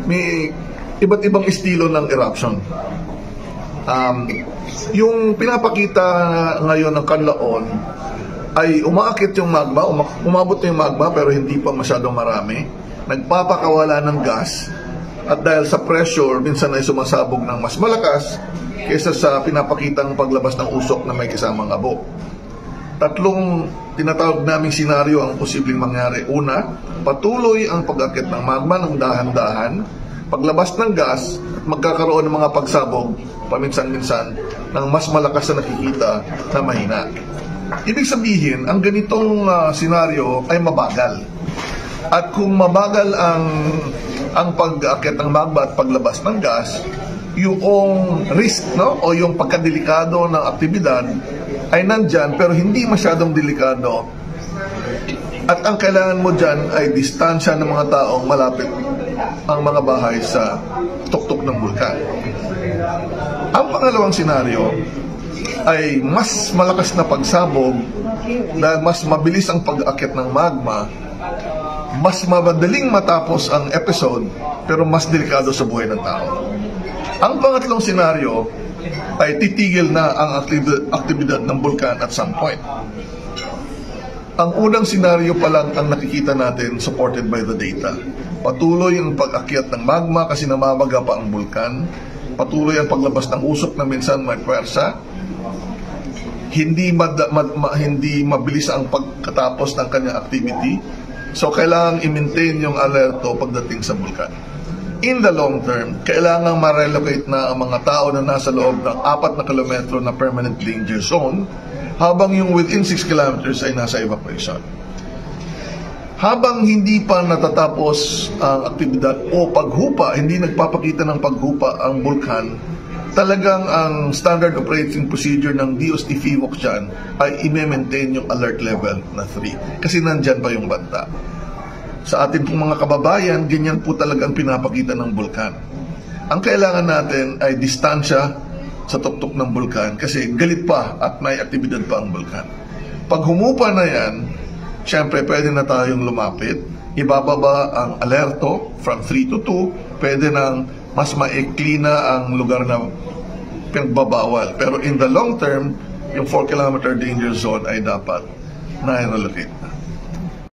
may iba't ibang estilo ng eruption. Yung pinapakita ngayon ng Canlaon ay umaakit yung magma, umabot na yung magma pero hindi pa masyadong marami. Nagpapakawala ng gas at dahil sa pressure, minsan ay sumasabog ng mas malakas kaysa sa pinapakitang paglabas ng usok na may kasamang abo. Tatlong tinatawag naming senaryo ang posibleng mangyari. Una, patuloy ang pag-akit ng magma ng dahan-dahan, paglabas ng gas at magkakaroon ng mga pagsabog paminsan-minsan ng mas malakas na nakikita na mahina. Ibig sabihin, ang ganitong senaryo ay mabagal. At kung mabagal ang pag-akit ng magma at paglabas ng gas, yung risk, no, o yung pagkadelikado ng aktibidad ay nandyan pero hindi masyadong delikado. At ang kailangan mo dyan ay distansya ng mga taong malapit ang mga bahay sa tuktok ng bulkan. Ang pangalawang senaryo ay mas malakas na pagsabog dahil mas mabilis ang pag-akit ng magma, mas madaling matapos ang episode pero mas delikado sa buhay ng tao. Ang pangatlong senaryo ay titigil na ang aktibidad ng bulkan at some point. Ang unang senaryo pa lang ang nakikita natin supported by the data. Patuloy ang pag-akyat ng magma kasi namamaga pa ang bulkan. Patuloy ang paglabas ng usok na minsan may pwersa. Hindi mabilis ang pagkatapos ng kanyang activity. So kailangan i-maintain yung alerto pagdating sa bulkan. In the long term, kailangan ma-relocate na ang mga tao na nasa loob ng 4 na kilometro na permanent danger zone habang yung within 6 kilometers ay nasa evacuation. Habang hindi pa natatapos ang aktibidad o paghupa, hindi nagpapakita ng paghupa ang bulkan, talagang ang standard operating procedure ng DOST FIVOC dyan ay i-maintain yung alert level na 3 kasi nandyan pa yung banta. Sa atin pong mga kababayan, ganyan po talaga ang pinapakita ng bulkan. Ang kailangan natin ay distansya sa tuktok ng bulkan kasi galit pa at may aktibidad pa ang bulkan. Pag humupa na yan, syempre pwede na tayong lumapit, ibababa ang alerto from 3 to 2, pwede nang mas maikli na ang lugar na pinagbabawal. Pero in the long term, yung 4 kilometer danger zone ay dapat na-relocate.